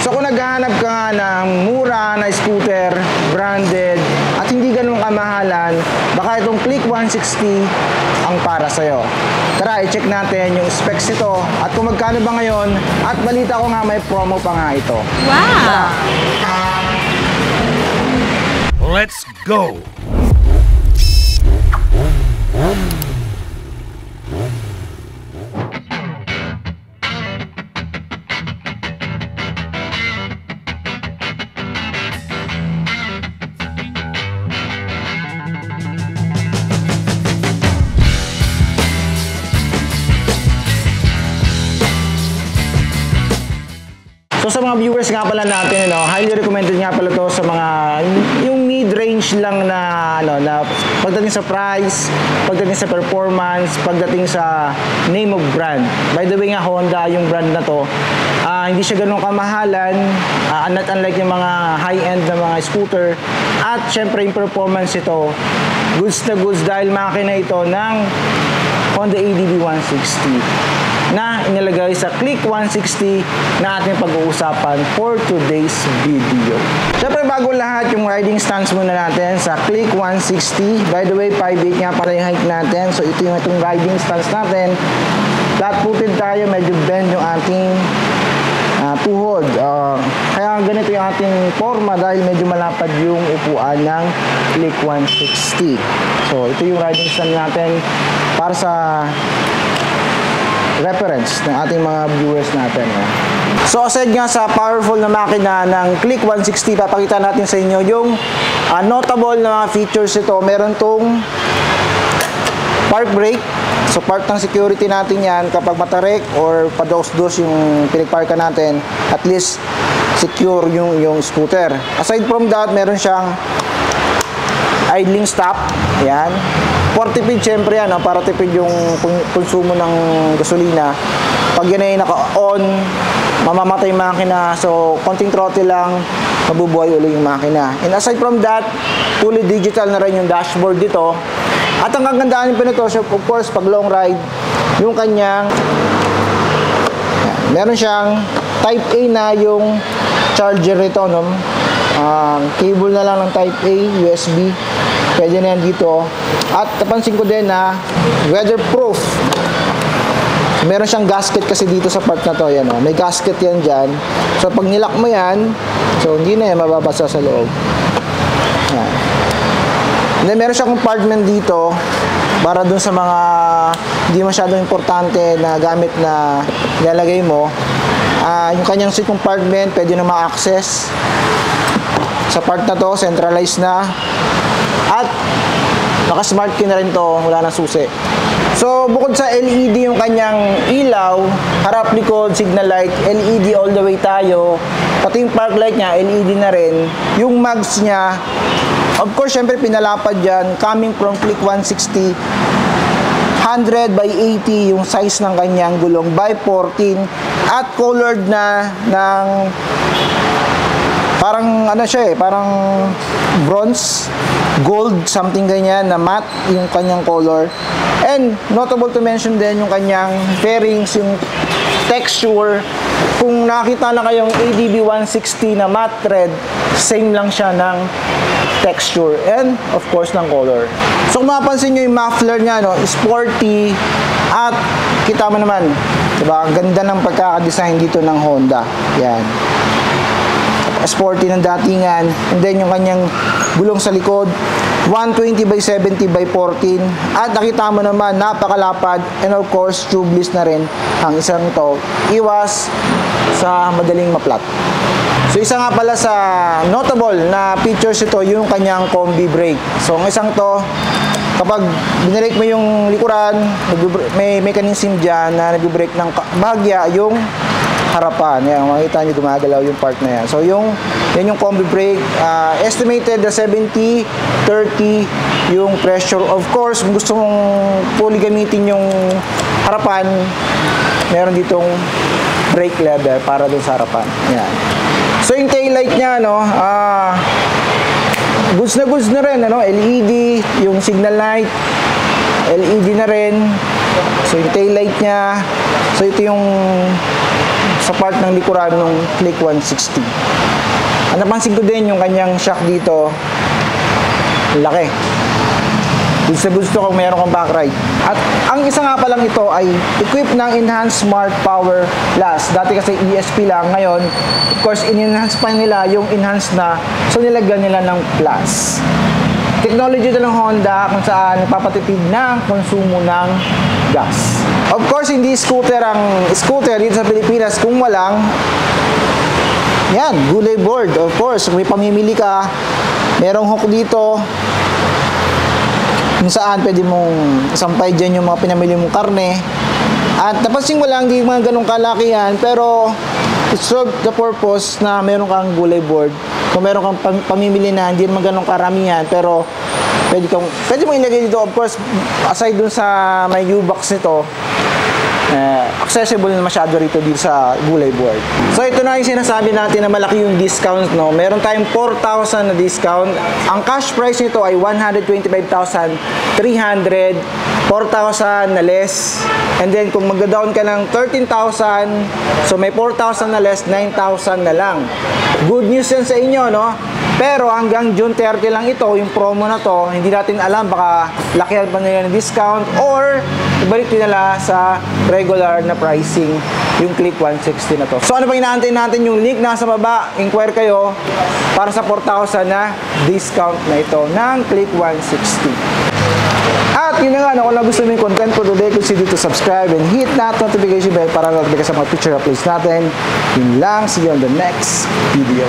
So kung naghahanap ka nga ng mura na scooter, branded, at hindi ganun kamahalan, baka itong Click 160 ang para sa'yo. Tara, i-check natin yung specs nito at kung magkano ba ngayon, at balita ko nga may promo pa nga ito. Wow! Let's go! So sa mga viewers nga pala natin, highly recommended nga pala to sa mga yung mid-range lang na na pagdating sa price, pagdating sa performance, pagdating sa name of brand. By the way nga, Honda yung brand na to. Hindi siya ganun kamahalan, not unlike yung mga high-end na mga scooter. At syempre yung performance ito, goods na goods dahil makina ito ng Honda ADV 160 na inilagay sa Click 160 na ating pag-uusapan for today's video. Siyempre bago lahat, yung riding stance muna natin sa Click 160. By the way, 5'8" nga pala yung height natin. So ito yung itong riding stance natin. Flat-footed tayo, medyo bend yung ating tuhod. Kaya ganito yung ating forma dahil medyo malapad yung upuan ng Click 160. So ito yung riding stance natin para sa reference ng ating mga viewers natin. So aside nga sa powerful na makina ng Click 160, papakita natin sa inyo yung notable na mga features ito. Meron tong park brake. So part ng security natin yan kapag matarik or pados-dos yung pinagparka natin, at least secure yung scooter. Aside from that, meron siyang idling stop. Yan. For tipid, syempre yan, para tipid yung konsumo ng gasolina. Pag yan ay naka-on, mamamatay yung makina. So, konting throttle lang, mabubuhay ulit yung makina. And aside from that, fully digital na rin yung dashboard dito. At ang kagandaan pa nito, of course, pag long ride, yung kanyang, meron siyang Type A na yung charger nito, no? Cable na lang ng Type A, USB. Pwede na yan dito. At napansin ko din na weatherproof. Meron siyang gasket kasi dito sa part na to. Yan, may gasket yan dyan. So pag nilak mo yan, so hindi na yan mababasa sa loob. Yan. And then meron siyang compartment dito para dun sa mga hindi masyadong importante na gamit na nilalagay mo. Yung kanyang seat compartment pwede na ma-access. Sa part na to, centralized na. At naka-smart key na rin to, wala nang susi. So bukod sa LED yung kanyang ilaw, harap, likod, signal light, LED all the way tayo. Pati yung park light niya, LED na rin. Yung mags niya, of course, syempre pinalapad dyan, coming from Click 160. 100 by 80 yung size ng kanyang gulong by 14 at colored na ng parang siya parang bronze, gold, something ganyan na matte yung kanyang color. And notable to mention din yung kanyang fairings, yung texture. Kung nakita na kayong ADV 160 na matte red, same lang siya ng texture and of course ng color. So kung mapapansin nyo yung muffler niya, sporty at kita mo naman, diba, ganda ng pagkakadesign dito ng Honda. Yan. Sporty ng datingan. And then yung kanyang gulong sa likod, 120 by 70 by 14. At nakita mo naman, napakalapad. And of course, tubeless na rin ang isang to. Iwas sa madaling maplat. So isa nga pala sa notable na features ito, yung kanyang combi brake. So ang isang to, kapag binirake mo yung likuran, may mechanism dyan na nag-brake ng bahagya yung harapan. Yan, makikita nyo gumagalaw yung part na yan. So yan yung combi brake. Estimated na 70-30 yung pressure. Of course, kung gusto mong fully gamitin yung harapan, meron ditong brake lever para dun sa harapan. Yan. So yung tail light niya, goods na rin, LED, yung signal light, LED na rin. So yung tail light niya, so ito yung sa part ng likuran ng Click 160. Ang napansin ko din yung kanyang shock dito, laki. Gusto kung meron kang backride. At ang isa nga palang ito ay equipped ng Enhanced Smart Power Plus. Dati kasi ESP lang. Ngayon, of course, in-enhance pa nila yung enhanced na. So, nilagyan nila ng plus. Technology ito ng Honda kung saan nagpapatipid ng konsumo ng gas. Of course, hindi scooter ang scooter dito sa Pilipinas kung walang yan, gulay board. Of course, kung may pamimili ka, merong hook dito kung saan pwede mong sampay dyan yung mga pinamili mong karne. At napansin mo lang, hindi mga ganong kalakihan, pero it serve the purpose na meron kang gulay board. Kung meron kang pamimili na hindi naman ganong karamihan, pero pwede mo ilagay dito. Of course, aside dun sa may U-box nito, accessible na masyado rito sa gulay board. So ito na yung sinasabi natin na malaki yung discount, no? Meron tayong 4,000 na discount. Ang cash price nito ay 125,300, 4,000 na less. And then kung mag-down ka ng 13,000, so may 4,000 na less, 9,000 na lang. Good news yan sa inyo, no? Pero hanggang June 30 lang ito, yung promo na to, hindi natin alam, baka lakihan pa nila ng discount or ibalik nila sa regular na pricing yung Click 160 na to. So ano pa inaantay natin? Yung link nasa baba, inquire kayo para sa 4,000 na discount na ito ng Click 160. At yun na nga, kung nagustuhan mo yung content for today, consider to subscribe and hit that notification bell para notify ka sa mga future uploads natin. Yun lang, see you on the next video.